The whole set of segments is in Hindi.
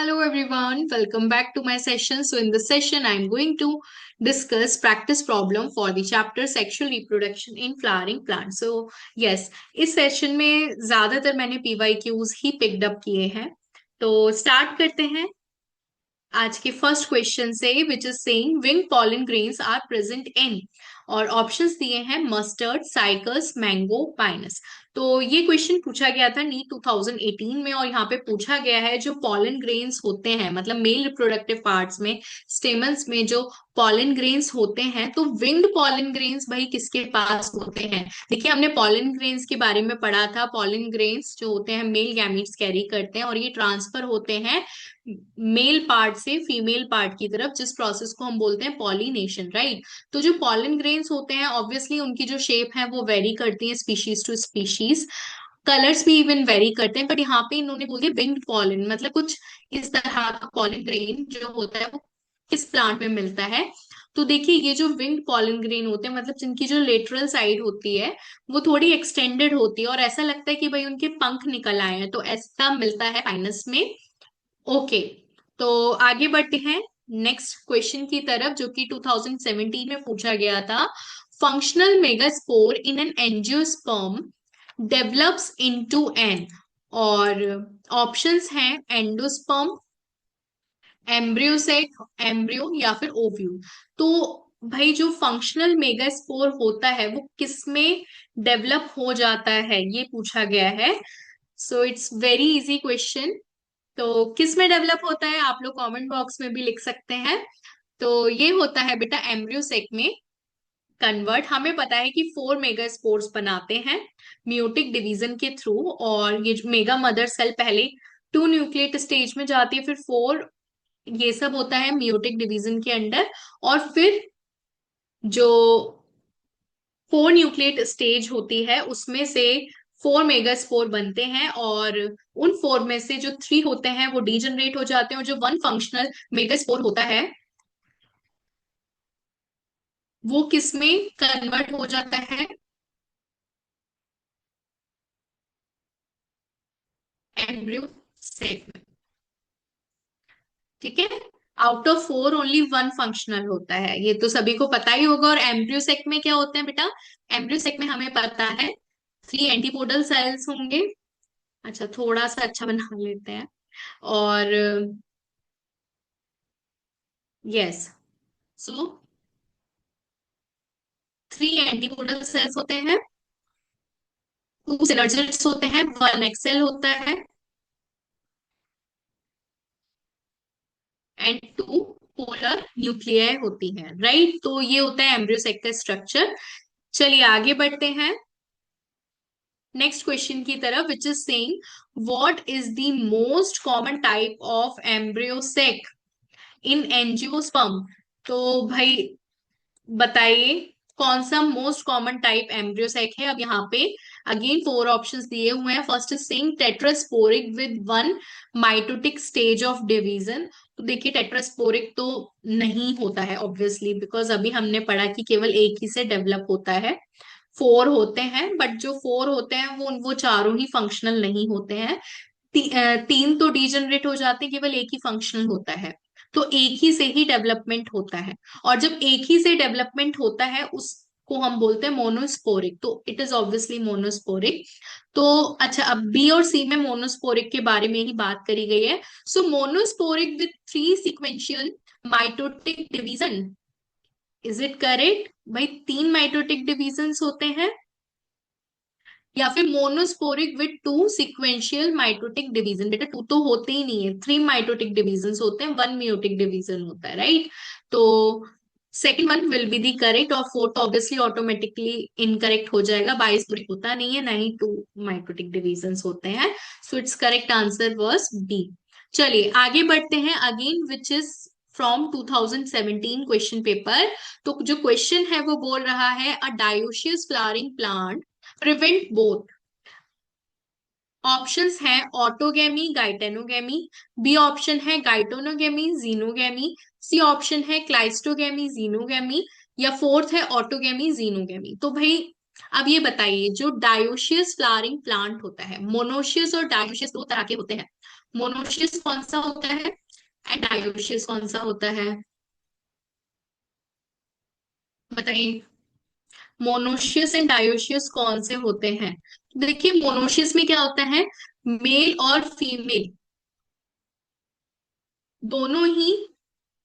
Hello everyone, welcome back to my session. So in this session, I'm going to discuss practice problem for the chapter sexual reproduction in flowering plants. So yes, इस सेशन में ज्यादातर मैंने PYQs ही picked up किए हैं. तो स्टार्ट करते हैं आज के फर्स्ट क्वेश्चन से which is saying wing pollen grains are present in और ऑप्शंस दिए हैं मस्टर्ड साइकस मैंगो पाइनस. तो ये क्वेश्चन पूछा गया था नीट 2018 में और यहाँ पे पूछा गया है जो पॉलन ग्रेन्स होते हैं मतलब मेल रिप्रोडक्टिव पार्ट्स में स्टेमन्स में जो पॉलन ग्रेन्स होते हैं तो विंग्ड पॉलन ग्रेन्स भाई किसके पास होते हैं. देखिए हमने पॉलन ग्रेन्स के बारे में पढ़ा था. पॉलन ग्रेन्स जो होते हैं मेल गैमीट्स कैरी करते हैं और ये ट्रांसफर होते हैं मेल पार्ट से फीमेल पार्ट की तरफ जिस प्रोसेस को हम बोलते हैं पॉलिनेशन राइट. तो जो पॉलन ग्रेन्स होते हैं ऑब्वियसली उनकी जो शेप है वो वेरी करती है स्पीशीज टू स्पीशीज. कलर्स भी इवन वेरी करते हैं बट यहाँ पे इन्होंने बोल दिया विंग्ड पॉलन मतलब कुछ इस तरह का पॉलन ग्रेन जो होता है वो किस प्लांट में मिलता है. तो देखिए ये जो विंग्ड पॉलन ग्रेन होते हैं मतलब जिनकी जो लेटरल साइड होती है वो थोड़ी एक्सटेंडेड होती है और ऐसा लगता है कि भाई उनके पंख निकल आए हैं तो ऐसा मिलता है पाइनस में. ओके. तो आगे बढ़ते हैं नेक्स्ट क्वेश्चन की तरफ जो कि 2017 में पूछा गया था. Functional megaspore in an angiosperm develops into an और ऑप्शंस हैं एंडोस्पर्म एम्ब्रियोसेक एम्ब्रियो या फिर ओव्यूल. तो भाई जो फंक्शनल मेगास्पोर होता है वो किसमें डेवलप हो जाता है ये पूछा गया है. So it's very easy question. तो किस में डेवलप होता है आप लोग कमेंट बॉक्स में भी लिख सकते हैं. तो ये होता है बेटा एम्ब्रियोसेक में कन्वर्ट. हमें पता है कि 4 मेगा स्पोर्स बनाते हैं म्यूटिक डिवीजन के थ्रू और ये मेगा मदर सेल पहले 2 न्यूक्लिएट स्टेज में जाती है फिर 4 ये सब होता है म्यूटिक डिवीजन के अंडर और फिर जो 4 न्यूक्लिएट स्टेज होती है उसमें से 4 मेगास्पोर बनते हैं और उन 4 में से जो 3 होते हैं वो डीजनरेट हो जाते हैं और जो 1 फंक्शनल मेगास्पोर होता है वो किस में कन्वर्ट हो जाता है एम्ब्रियो सेक में. ठीक है. आउट ऑफ 4 ओनली 1 फंक्शनल होता है ये तो सभी को पता ही होगा. और एम्ब्रियो सेक में क्या होते हैं बेटा एम्ब्रियो सेक में हमें पता है 3 एंटीपोडल सेल्स होंगे. अच्छा थोड़ा सा अच्छा बना लेते हैं. और यस सो 3 एंटीपोडल सेल्स होते हैं 2 सिनर्जिड्स होते हैं 1 एक्सेल होता है एंड 2 पोलर न्यूक्लियाई होती है राइट. तो ये होता है एम्ब्रियोसेक का स्ट्रक्चर. चलिए आगे बढ़ते हैं नेक्स्ट क्वेश्चन की तरफ विच is saying what is the most common type of embryo sac in angiosperm. तो भाई बताइए कौन सा मोस्ट कॉमन टाइप एम्ब्रियोसेक है. अब यहाँ पे अगेन 4 ऑप्शंस दिए हुए हैं. First is saying tetrasporic with 1 mitotic stage of division. तो देखिए टेट्रास्पोरिक तो नहीं होता है ऑब्वियसली बिकॉज अभी हमने पढ़ा कि केवल एक ही से डेवलप होता है. 4 होते हैं बट जो 4 होते हैं वो चारों ही फंक्शनल नहीं होते हैं. 3 तो डीजनरेट हो जाते हैं केवल एक ही फंक्शनल होता है. तो एक ही से ही डेवलपमेंट होता है और जब एक ही से डेवलपमेंट होता है उसको हम बोलते हैं मोनोस्पोरिक. तो इट इज ऑब्वियसली मोनोस्पोरिक. तो अच्छा अब बी और सी में मोनोस्पोरिक के बारे में ही बात करी गई है. So monosporic with 3 sequential mitotic division. Is it correct भाई 3 माइटोटिक डिवीजन होते हैं या फिर monosporic with 2 sequential mitotic division. बेटा 2 तो होते ही नहीं है 3 माइटोटिक डिवीजन होते हैं 1 म्यूटिक डिवीजन होता है राइट. तो second one will be the correct और फोर्थ ऑब्वियसली ऑटोमेटिकली इनकरेक्ट हो जाएगा. बाइस्पोरिक होता नहीं है ना ही 2 माइटोटिक डिवीजन होते हैं. So it's correct answer was B. चलिए आगे बढ़ते हैं again which is from 2017 question paper. तो जो क्वेश्चन है वो बोल रहा है a dioecious flowering plant prevent both. Options हैं ऑटोगेमी गाइटेनोगेमी. बी ऑप्शन है गाइटोनोगेमी जीनोगेमी. सी ऑप्शन है क्लाइस्टोगेमी जीनोगेमी या फोर्थ है ऑटोगेमी जीनोगेमी. तो भाई अब ये बताइए, जो डायोशियस फ्लावरिंग प्लांट होता है, मोनोशियस और डायोशियस दो तरह के होते हैं। मोनोशियस कौन सा होता है एंड डायोशियस कौन सा होता है, बताइए। मोनोशियस एंड डायोशियस कौन से होते हैं? देखिए, मोनोशियस में क्या होता है, मेल और फीमेल दोनों ही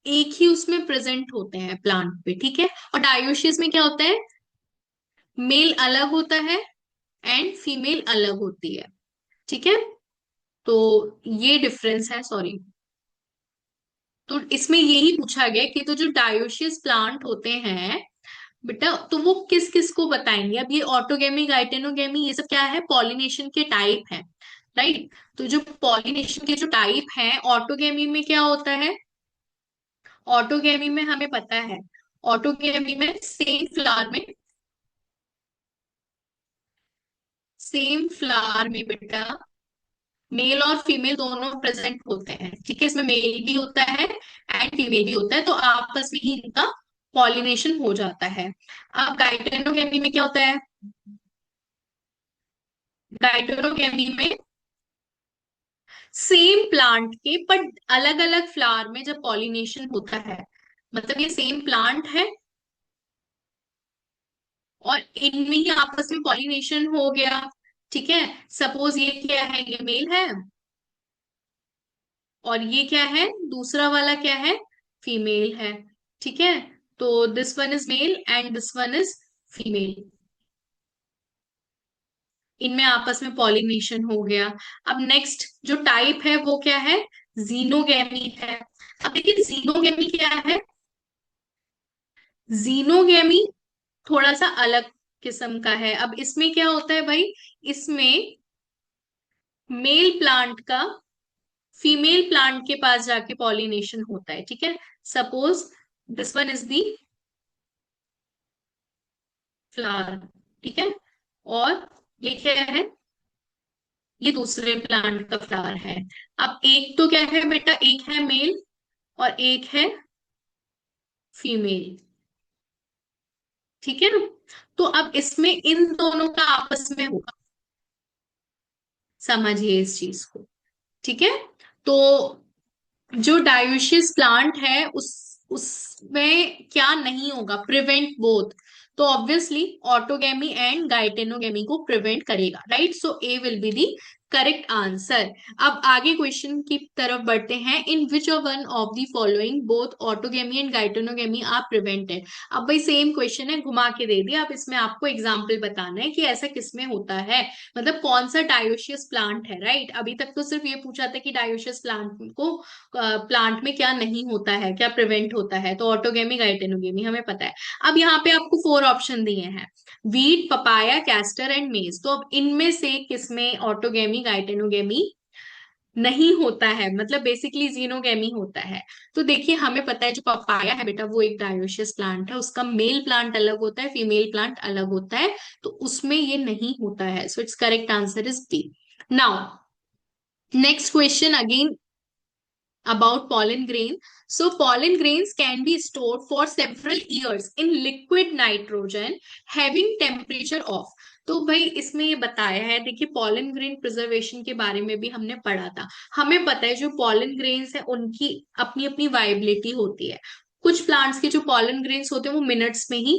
एक ही उसमें प्रेजेंट होते हैं प्लांट पे, ठीक है। और डायोशियस में क्या होता है, मेल अलग होता है एंड फीमेल अलग होती है, ठीक है। तो ये डिफरेंस है, सॉरी। तो इसमें यही पूछा गया कि तो जो डायोशियस प्लांट होते हैं बेटा, तो वो किस किस को बताएंगे। अब ये ऑटोगेमी, गाइटेनोगेमी, ये सब क्या है, पॉलिनेशन के टाइप है, राइट। तो जो पॉलिनेशन के जो टाइप हैं, ऑटोगेमी में क्या होता है, ऑटोगेमी में हमें पता है, ऑटोगेमी में सेम फ्लावर में बेटा मेल और फीमेल दोनों प्रेजेंट होते हैं, ठीक है। इसमें मेल भी होता है एंड फीमेल भी होता है, तो आपस में ही इनका पॉलिनेशन हो जाता है। अब गाइटेनोगेमी में क्या होता है, गाइटेनोगेमी में सेम प्लांट के बट अलग अलग फ्लावर में जब पॉलिनेशन होता है, मतलब ये सेम प्लांट है और इनमें ही आपस में पॉलिनेशन हो गया, ठीक है। सपोज ये क्या है, ये मेल है और ये क्या है, दूसरा वाला क्या है, फीमेल है, ठीक है। तो this one is male and this one is female, इनमें आपस में पॉलिनेशन हो गया। अब नेक्स्ट जो टाइप है वो क्या है, जीनोगेमी है। अब देखिए जीनोगेमी क्या है, जीनोगेमी थोड़ा सा अलग किस्म का है। अब इसमें क्या होता है भाई, इसमें मेल प्लांट का फीमेल प्लांट के पास जाके पॉलिनेशन होता है, ठीक है। Suppose this one is the flower, ठीक है। और ये क्या है, ये दूसरे प्लांट का फ्लावर है। अब एक तो क्या है बेटा, एक है मेल और एक है फीमेल, ठीक है ना। तो अब इसमें इन दोनों का आपस में होगा, समझिए इस चीज को, ठीक है। तो जो डायोशियस प्लांट है उसमें क्या नहीं होगा, प्रिवेंट बोथ। तो ऑब्वियसली ऑटोगेमी एंड गाइटेनोगेमी को प्रिवेंट करेगा, right. So A will be the correct answer. अब आगे क्वेश्चन की तरफ बढ़ते हैं। In which of one of the following both autogamy and geitonogamy are prevented. अब भाई सेम क्वेश्चन है, घुमा के दे दिया। अब इसमें आपको एग्जाम्पल बताना है कि ऐसा किसमें होता है, मतलब कौन सा डायोशियस प्लांट है, राइट। अभी तक तो सिर्फ ये पूछा था कि डायोशियस प्लांट को प्लांट में क्या नहीं होता है, क्या प्रिवेंट होता है, तो ऑटोगेमी, गाइटेनोगेमी हमें पता है। अब यहाँ पे आपको 4 ऑप्शन दिए हैं, वीट, पपाया, कैस्टर एंड मेज। तो अब इनमें से किसमें ऑटोगेमी, गाइटेनोगेमी नहीं होता है, मतलब बेसिकली जीनोगेमी होता है। तो देखिए हमें पता है जो पपाया है बेटा वो एक डायोशियस प्लांट है, उसका मेल प्लांट अलग होता है, फीमेल प्लांट अलग होता है, तो उसमें ये नहीं होता है। So it's correct answer is B. Now next question again about pollen grain. So pollen grains can be stored for several years in liquid nitrogen having temperature of। तो भाई इसमें ये बताया है, देखिए पॉलन ग्रेन प्रिजर्वेशन के बारे में भी हमने पढ़ा था। हमें पता है जो पॉलन ग्रेन्स है उनकी अपनी अपनी वाइबिलिटी होती है। कुछ प्लांट्स के जो पॉलन ग्रेन्स होते हैं वो मिनट्स में ही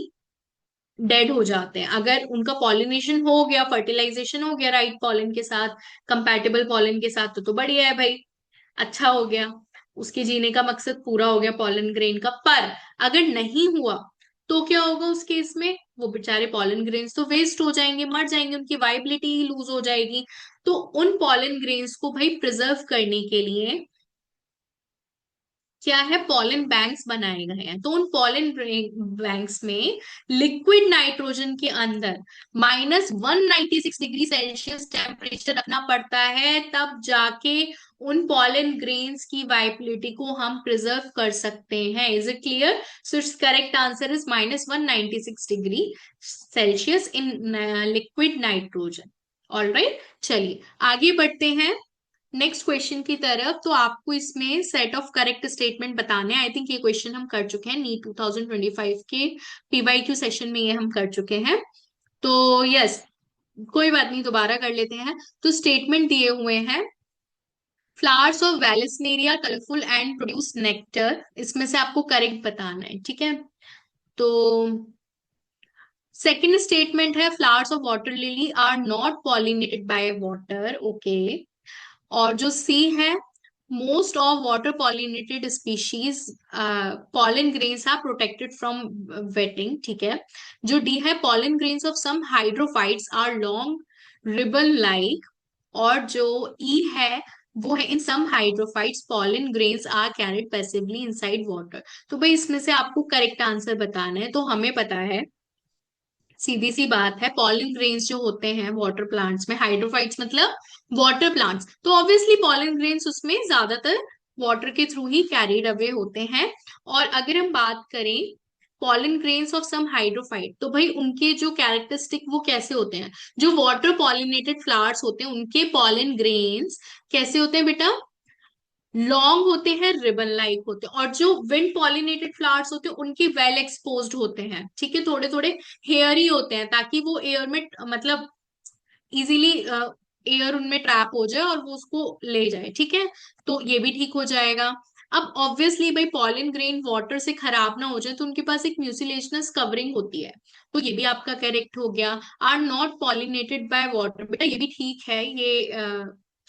डेड हो जाते हैं। अगर उनका पॉलिनेशन हो गया, फर्टिलाइजेशन हो गया राइट पॉलन के साथ, कंपैटिबल पॉलन के साथ, तो बढ़िया है भाई, अच्छा हो गया, उसके जीने का मकसद पूरा हो गया पॉलन ग्रेन का। पर अगर नहीं हुआ तो क्या होगा उस केस में, वो बेचारे पॉलन ग्रेन्स तो वेस्ट हो जाएंगे, मर जाएंगे, उनकी वाइबिलिटी ही लूज हो जाएगी। तो उन पॉलन ग्रेन्स को भाई प्रिजर्व करने के लिए क्या है, पॉलन बैंक्स बनाए गए हैं। तो उन पॉलन बैंक्स में लिक्विड नाइट्रोजन के अंदर -196 डिग्री सेल्सियस टेम्परेचर रखना पड़ता है, तब जाके उन पॉलन ग्रेन्स की वाइबिलिटी को हम प्रिजर्व कर सकते हैं। Is it clear? So it's correct answer is -196 degree Celsius in liquid nitrogen. All right, चलिए आगे बढ़ते हैं नेक्स्ट क्वेश्चन की तरफ। तो आपको इसमें सेट ऑफ करेक्ट स्टेटमेंट बताने हैं। आई थिंक ये क्वेश्चन हम कर चुके हैं नीट 2025 के पीवाईक्यू सेशन में, ये हम कर चुके हैं। तो यस, कोई बात नहीं, दोबारा कर लेते हैं। तो स्टेटमेंट दिए हुए हैं, flowers of Vallisneria colourful and produce nectar, इसमें से आपको करेक्ट बताना है, ठीक है। तो सेकंड स्टेटमेंट है, flowers of water lily are not pollinated by water, okay. और जो सी है, most of water pollinated species pollen grains are protected from wetting, ठीक है। जो डी है, pollen grains of some hydrophytes are long ribbon like. और जो ई है, वो है, in some hydrophytes pollen grains are carried passively inside water. तो भाई इसमें से आपको करेक्ट आंसर बताना है। तो हमें पता है, सीधी सी बात है, पॉलन ग्रेन्स जो होते हैं वाटर प्लांट्स में, हाइड्रोफाइट्स मतलब वाटर प्लांट्स, तो ऑब्वियसली पॉलन ग्रेन्स उसमें ज्यादातर वाटर के थ्रू ही कैरिड अवे होते हैं। और अगर हम बात करें pollen grains of some hydrophyte, तो भाई उनके जो कैरेक्टरिस्टिक वो कैसे होते हैं, जो वाटर पॉलिनेटेड फ्लावर्स होते हैं उनके पॉलन ग्रेन्स कैसे होते हैं बेटा, लॉन्ग होते हैं, रिबन लाइक होते हैं। और जो विंड पॉलिनेटेड फ्लावर्स होते हैं उनके वेल एक्सपोज्ड होते हैं, ठीक है, थोड़े थोड़े हेयर ही होते हैं, ताकि वो एयर में मतलब इजीली एयर उनमें ट्रैप हो जाए और वो उसको ले जाए, ठीक है। तो ये भी ठीक हो जाएगा। अब ऑब्वियसली भाई पॉलिन ग्रेन वाटर से खराब ना हो जाए, तो उनके पास एक म्यूसिलेशनस कवरिंग होती है, तो ये भी आपका करेक्ट हो गया। Are not pollinated by water, बेटा ये भी ठीक है। ये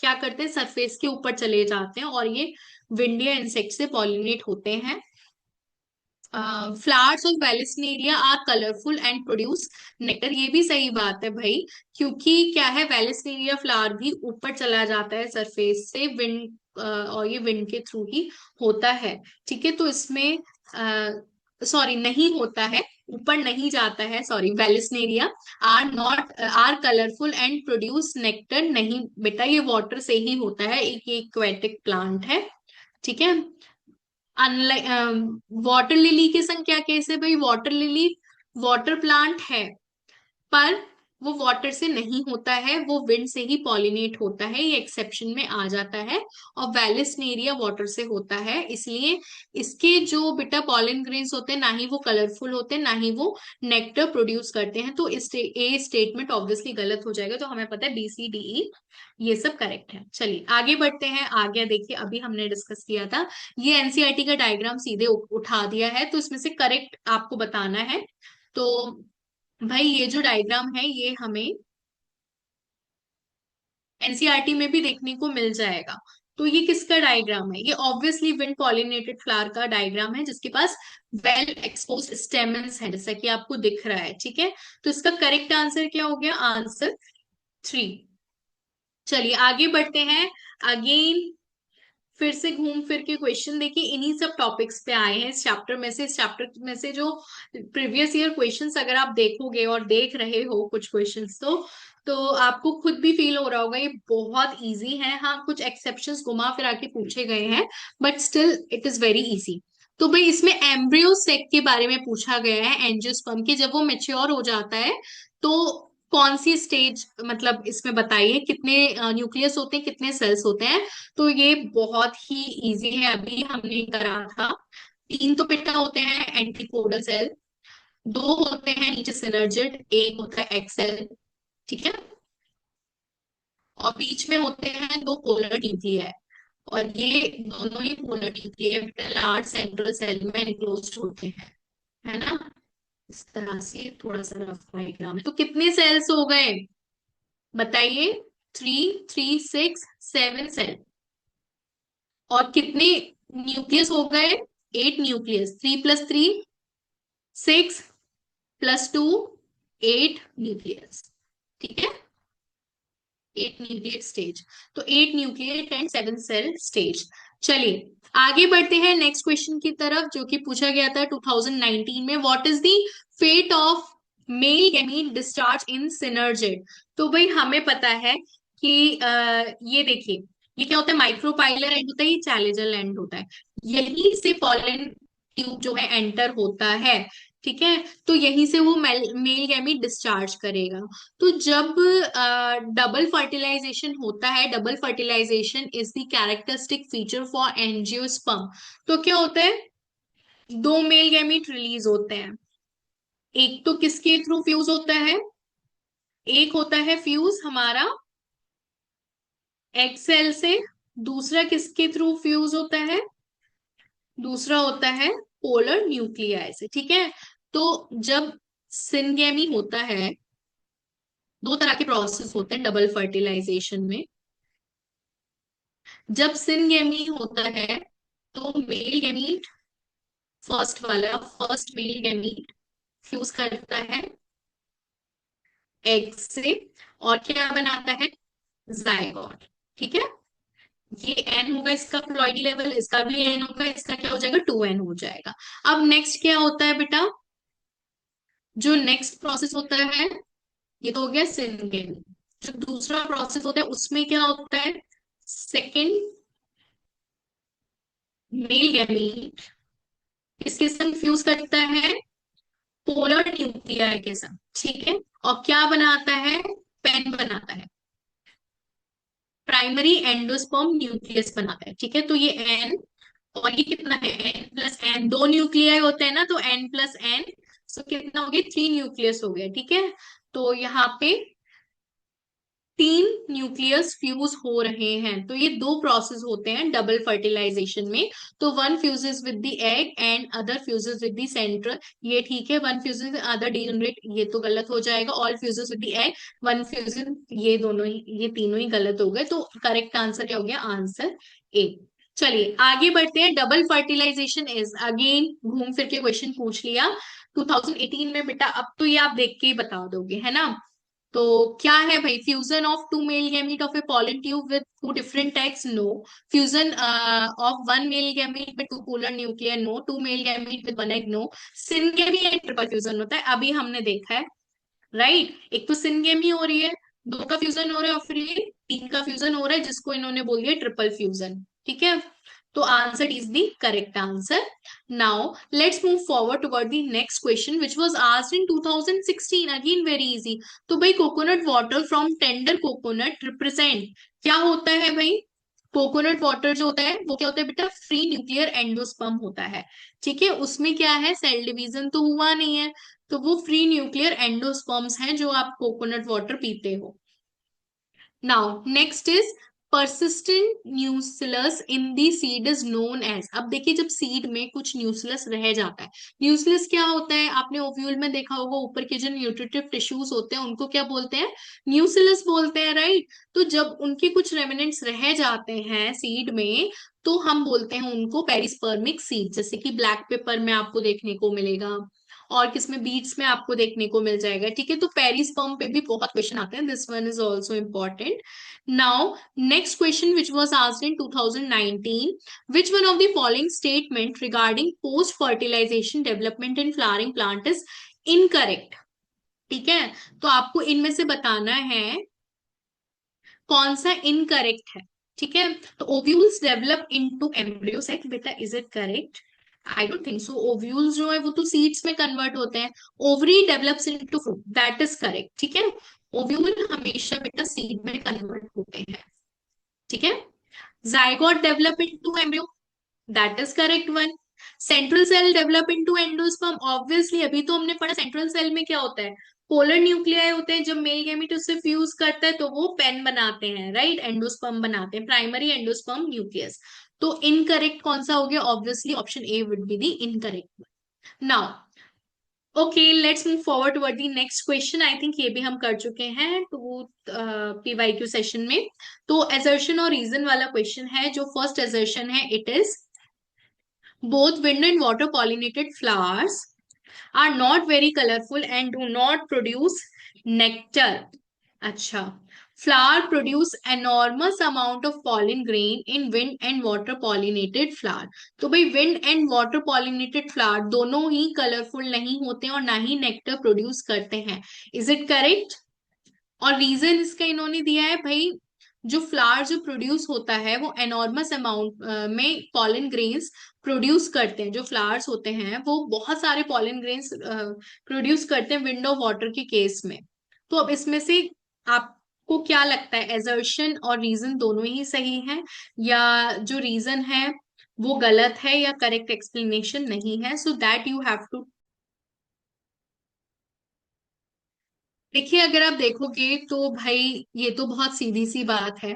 क्या करते हैं, सरफेस के ऊपर चले जाते हैं और ये विंड या इंसेक्ट से पॉलिनेट होते हैं। Flowers of Vallisneria are colourful and produce nectar, ये भी सही बात है भाई, क्योंकि क्या है, वेलिस्नेरिया फ्लावर भी ऊपर चला जाता है सरफेस से, विंड और ये विंड के थ्रू ही होता है, ठीक है। तो इसमें सॉरी नहीं होता है, ऊपर नहीं जाता है, sorry, Vallisneria are not are colourful and produce nectar, नहीं बेटा ये वाटर से ही होता है, एक एक्वेटिक प्लांट है, ठीक है। अनलाइक वाटर लिली के संग क्या केस है भाई, वाटर लिली वाटर प्लांट है, पर वो वाटर से नहीं होता है, वो विंड से ही पॉलिनेट होता है, ये एक्सेप्शन में आ जाता है। और वेलिस्नेरिया वाटर से होता है, इसलिए इसके जो बेटा पॉलन ग्रेन्स होते हैं ना ही वो कलरफुल होते हैं, ना ही वो नेक्टर प्रोड्यूस करते हैं। तो ए स्टेटमेंट ऑब्वियसली गलत हो जाएगा। तो हमें पता है बी सी डी ई ये सब करेक्ट है। चलिए आगे बढ़ते हैं। आगे देखिए, अभी हमने डिस्कस किया था, ये एनसीईआरटी का डायग्राम सीधे उठा दिया है, तो इसमें से करेक्ट आपको बताना है। तो भाई ये जो डायग्राम है ये हमें एनसीईआरटी में भी देखने को मिल जाएगा। तो ये किसका डायग्राम है, ये ऑब्वियसली विंड पॉलिनेटेड फ्लावर का डायग्राम है, जिसके पास वेल एक्सपोज्ड स्टेमन्स है, जैसा कि आपको दिख रहा है, ठीक है। तो इसका करेक्ट आंसर क्या हो गया, आंसर 3। चलिए आगे बढ़ते हैं। अगेन फिर से घूम फिर के क्वेश्चन देखिए, इन्हीं सब टॉपिक्स पे आए हैं इस चैप्टर में से। इस चैप्टर में से जो प्रीवियस ईयर क्वेश्चंस अगर आप देखोगे और देख रहे हो कुछ क्वेश्चंस, तो आपको खुद भी फील हो रहा होगा ये बहुत इजी है। हाँ, कुछ एक्सेप्शंस घुमा फिरा के पूछे गए हैं, but still it is very easy. तो भाई इसमें एम्ब्रियो सेक के बारे में पूछा गया है, एंजियोस्पर्म के, जब वो मेच्योर हो जाता है तो कौन सी स्टेज, मतलब इसमें बताइए कितने न्यूक्लियस होते हैं, कितने सेल्स होते हैं। तो ये बहुत ही इजी है, अभी हमने करा था। 3 तो बेटा होते हैं एंटीपोडल सेल, 2 होते हैं नीचे सिनर्जिड, 1 होता है एक्सेल, ठीक है। और बीच में होते हैं 2 पोलर न्यूक्लियाई, और ये दोनों ही polar nuclei large central cell में एनक्लोज्ड होते हैं, है ना। इस तरह से थोड़ा सा रफ डायग्राम है। तो कितने सेल्स हो गए बताइए, 3 3 6 7 सेल। और कितने न्यूक्लियस हो गए, 8 न्यूक्लियस, 3 + 3 6 + 2 8 न्यूक्लियस, ठीक है। 8 न्यूक्लियट स्टेज, तो 8 न्यूक्लियट एंड 7 सेल स्टेज। चलिए आगे बढ़ते हैं नेक्स्ट क्वेश्चन की तरफ, जो कि पूछा गया था 2019 में, what is the fate of male gamete discharge in synergid. तो भाई हमें पता है कि ये देखिए, ये क्या होता है, माइक्रोपाइलर एंड होता है, ये चैलेंजर एंड होता है, यही से पॉलन ट्यूब जो है एंटर होता है, ठीक है। तो यहीं से वो मेल गैमीट डिस्चार्ज करेगा। तो जब डबल फर्टिलाइजेशन होता है, double fertilization is the characteristic feature for angiosperm. तो क्या होता है, 2 मेल गैमीट रिलीज होते हैं, एक तो किसके थ्रू फ्यूज होता है, एक होता है फ्यूज हमारा एग सेल से, दूसरा किसके थ्रू फ्यूज होता है, दूसरा होता है पोलर न्यूक्लियाई से। ठीक है, तो जब सिनगेमी होता है, दो तरह के प्रोसेस होते हैं डबल फर्टिलाइजेशन में। जब सिनगेमी होता है तो male gamete, first male gamete fuse करता है एग से, और क्या बनाता है, जायगोट। ठीक है, ये एन होगा इसका प्लॉइडी लेवल, इसका भी एन होगा, इसका क्या हो जाएगा, 2n हो जाएगा। अब नेक्स्ट क्या होता है बेटा, जो नेक्स्ट प्रोसेस होता है, ये तो हो गया सिंगल। जो दूसरा प्रोसेस होता है उसमें क्या होता है, सेकेंड मेल गैमीट किसके संग फ्यूज करता है, पोलर न्यूक्लियर के संग। ठीक है, और क्या बनाता है, पेन बनाता है, प्राइमरी एंडोस्पर्म न्यूक्लियस बनाता है। ठीक है, तो ये एन, और ये कितना है, n+n, दो न्यूक्लियाई होते हैं ना, तो n+n, सो कितना हो गया, 3 न्यूक्लियस हो गया। ठीक है, तो यहाँ पे 3 न्यूक्लियस फ्यूज हो रहे हैं। तो ये दो प्रोसेस होते हैं डबल फर्टिलाइजेशन में। तो one fuses with the egg and other fuses with the central, ये ठीक है, वन फ्यूजेस अदर डीजनरेट, ये तो गलत हो जाएगा। All fuses with the egg, one fusion, ये दोनों ही, ये तीनों ही गलत हो गए। तो करेक्ट आंसर क्या हो गया, आंसर ए। चलिए आगे बढ़ते हैं। डबल फर्टिलाइजेशन इज, अगेन घूम फिर के क्वेश्चन पूछ लिया 2018 में बेटा, अब तो ये आप देख के ही बता दोगे, है ना। तो क्या है भाई, fusion of two male gamete of a pollen tube with two different tags, no. Fusion of one male gamete with two polar nuclear, no. Two male gamete with one egg, no. Syngamy and triple fusion होता है, अभी हमने देखा है, राइट। एक तो सिनगेमी हो रही है, दो का फ्यूजन हो रहा है, और फिर ये तीन का फ्यूजन हो रहा है, जिसको इन्होंने बोल दिया ट्रिपल फ्यूजन। ठीक है, तो answer is the correct answer. Now let's move forward toward the next question which was asked in 2016, again very easy. तो भाई coconut water from tender coconut represent, क्या होता है भाई, कोकोनट वाटर जो होता है वो क्या होता है बेटा, फ्री न्यूक्लियर एंडोस्पर्म होता है। ठीक है, उसमें क्या है, सेल डिवीजन तो हुआ नहीं है, तो वो फ्री न्यूक्लियर एंडोस्पर्म्स हैं जो आप कोकोनट वाटर पीते हो। Now next is persistent nucleus in the seed is known as, अब देखिए जब सीड में कुछ न्यूक्लियस रह जाता है, न्यूक्लियस क्या होता है, आपने ओव्यूल में देखा होगा ऊपर के जो न्यूट्रिटिव टिश्यूज होते हैं उनको क्या बोलते हैं, न्यूक्लियस बोलते हैं, राइट। तो जब उनके कुछ रेमिनेंट्स रह जाते हैं सीड में, तो हम बोलते हैं उनको पेरिस्पर्मिक सीड, जैसे कि ब्लैक पेपर में आपको देखने को मिलेगा, और किसमें, बीट्स में आपको देखने को मिल जाएगा। ठीक है, तो पेरिस्पर्म पे भी बहुत क्वेश्चन आते हैं, this one is also important. Now next question which was asked in 2019, which one of the following statement regarding post fertilization development in flowering plant is incorrect? ठीक है, तो आपको इनमें से बताना है कौन सा इनकरेक्ट है। ठीक है, तो ovules develop into embryo sac, बेटा is it correct, I don't think so. Ovules जो है वो तो सीड्स में कन्वर्ट होते हैं, ovary develops into fruit, that is correct. ठीक है, ओव्यूल हमेशा बेटा सीड में कन्वर्ट होते हैं। ठीक है, zygote develop into embryo, that is correct one. Central cell develop into endosperm, obviously अभी तो हमने पढ़ा सेंट्रल सेल में क्या होता है, पोलर न्यूक्लियाई होते हैं, जब मेल गैमीट उससे फ्यूज करता है तो वो पेन बनाते हैं, राइट, एंडोस्पर्म बनाते हैं, प्राइमरी एंडोस्पर्म न्यूक्लियस। तो इनकरेक्ट कौन सा हो गया, obviously option A would be the incorrect. Now okay, let's move forward toward the next question, I think ये भी हम कर चुके हैं टू पीवाईक्यू सेशन में। तो एजर्शन और रीजन वाला क्वेश्चन है, जो फर्स्ट एजर्शन है, it is both wind and water pollinated flowers are not very colorful and do not produce nectar. अच्छा, flower produce enormous amount of pollen grain in wind and water pollinated flower. तो भाई wind and water pollinated flower दोनों ही कलरफुल नहीं होते हैं और ना ही नेक्टर प्रोड्यूस करते हैं, इज इट करेक्ट। और रीजन इसका इन्होंने दिया है भाई, जो फ्लावर जो प्रोड्यूस होता है वो एनॉर्मस अमाउंट में पॉलन ग्रेन्स प्रोड्यूस करते हैं, जो फ्लावर्स होते हैं वो बहुत सारे पॉलन ग्रेन्स प्रोड्यूस करते हैं विंड ऑफ वाटर के केस में। तो अब इसमें से आपको क्या लगता है, एजर्शन और रीजन दोनों ही सही है, या जो रीजन है वो गलत है, या करेक्ट एक्सप्लेनेशन नहीं है, so that you have to देखिए, अगर आप देखोगे तो भाई ये तो बहुत सीधी सी बात है।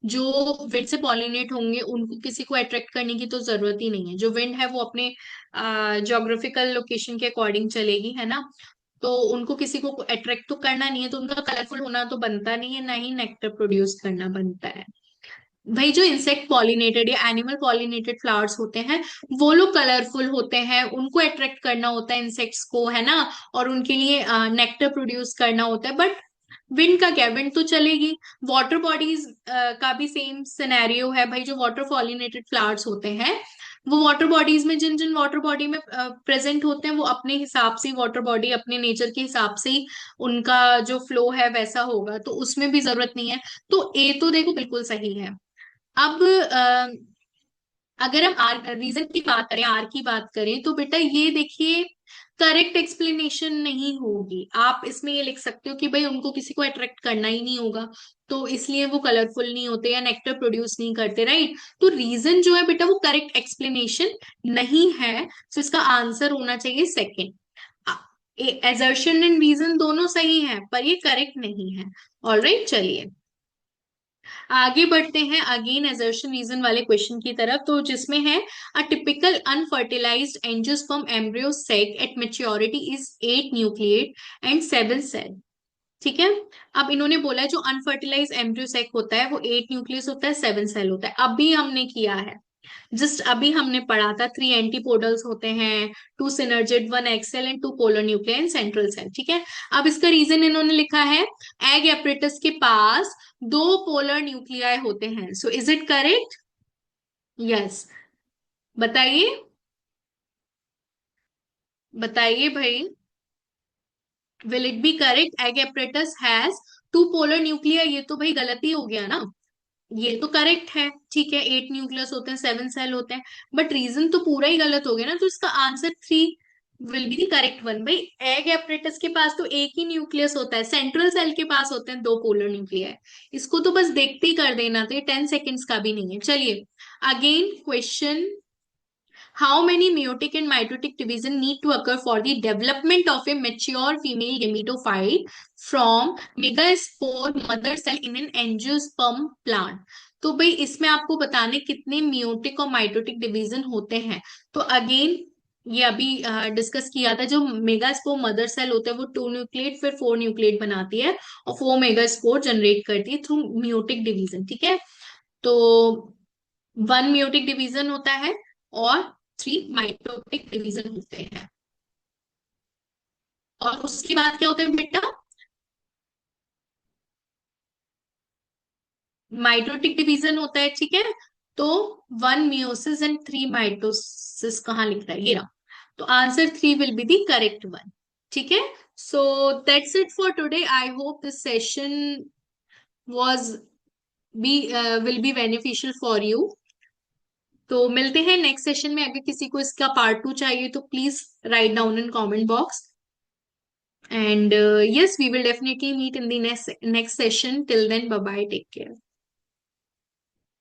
जो विंड से पॉलिनेट होंगे उनको किसी को अट्रैक्ट करने की तो जरूरत ही नहीं है। जो विंड है वो अपने ज्योग्राफिकल लोकेशन के अकॉर्डिंग चलेगी, है ना। तो उनको किसी को अट्रैक्ट तो करना नहीं है, तो उनका कलरफुल होना तो बनता नहीं है, ना ही नेक्टर प्रोड्यूस करना बनता है। भाई जो इंसेक्ट पॉलिनेटेड या एनिमल पॉलिनेटेड फ्लावर्स होते हैं वो लोग कलरफुल होते हैं, उनको अट्रैक्ट करना होता है इंसेक्ट्स को, है ना। और उनके लिए नेक्टर प्रोड्यूस करना होता है। बट विंड का क्या, विंड तो चलेगी। वाटर बॉडीज का भी सेम सिनेरियो है भाई। जो वाटर पॉलिनेटेड फ्लावर्स होते हैं वो वाटर बॉडीज में, जिन जिन वाटर बॉडी में प्रेजेंट होते हैं, वो अपने हिसाब से वाटर बॉडी अपने नेचर के हिसाब से ही उनका जो फ्लो है वैसा होगा, तो उसमें भी जरूरत नहीं है। तो ए तो देखो बिल्कुल सही है। अब अगर हम आर रीजन की बात करें, आर की बात करें, तो बेटा ये देखिए करेक्ट एक्सप्लेनेशन नहीं होगी। आप इसमें ये लिख सकते हो कि भाई उनको किसी को अट्रैक्ट करना ही नहीं होगा, तो इसलिए वो कलरफुल नहीं होते या नेक्टर प्रोड्यूस नहीं करते, राइट। तो रीजन जो है बेटा वो करेक्ट एक्सप्लेनेशन नहीं है, तो इसका आंसर होना चाहिए सेकेंड। एजर्शन एंड रीजन दोनों सही है पर ये करेक्ट नहीं है। ऑलराइट, चलिए आगे बढ़ते हैं अगेन एजर्शन रीजन वाले क्वेश्चन की तरफ, तो जिसमें है a typical unfertilized angiosperm embryo sac at maturity is 8 nucleate and 7 cell. ठीक है। अब इन्होंने बोला है जो अनफर्टिलाइज एम्ब्रियो सेक होता है वो 8 न्यूक्लियस होता है, 7 सेल होता है। अभी हमने किया है, जस्ट अभी हमने पढ़ा था 3 एंटीपोडल्स होते हैं, 2 synergid, 1 egg cell and 2 polar nuclear and central cell. ठीक है। अब इसका रीजन इन्होंने लिखा है एग एपरेटस के पास 2 पोलर न्यूक्लियाई होते हैं। So is it correct? Yes. बताइए, बताइए भाई, will it be correct egg apparatus has 2 polar nuclear? ये तो भाई गलत ही हो गया ना। ये तो करेक्ट है, ठीक है, 8 न्यूक्लियस होते हैं, 7 सेल होते हैं। बट रीजन तो पूरा ही गलत हो गया ना, तो इसका answer 3 will be the correct one. भाई एग एपरेटस के पास तो एक ही न्यूक्लियस होता है, सेंट्रल सेल के पास होते हैं 2 पोलर न्यूक्लियर। इसको तो बस देखते ही कर देना, तो ये 10 सेकेंड्स का भी नहीं है। चलिए again question, how many meiotic and mitotic division need to occur for the development of a mature female gametophyte from megaspore mother cell in an angiosperm plant? तो भाई इसमें आपको बताने कितने मियोटिक और माइटोटिक डिवीजन होते हैं। तो अगेन ये अभी डिस्कस किया था, जो मेगास्पोर मदर सेल होता है वो 2 न्यूक्लिएट फिर 4 न्यूक्लिएट बनाती है और 4 मेगास्पोर जनरेट करती है थ्रू मियोटिक डिवीजन। ठीक है। तो 1 मियोटिक डिवीजन होता है और 3 माइटोटिक डिवीजन होते हैं। और उसके बाद क्या होता है बेटा? माइटोटिक डिवीजन होता है, ठीक है। तो 1 मियोसिस एंड 3 माइटोसिस कहाँ लिख रहा है, ये रहा। तो answer 3 will be the correct one. ठीक है। So that's it for today. I hope this session was be will be beneficial for you. तो मिलते हैं नेक्स्ट सेशन में। अगर किसी को इसका पार्ट 2 चाहिए तो please write down in comment box. And yes, we will definitely meet in the next session. Till then, bye bye. Take care.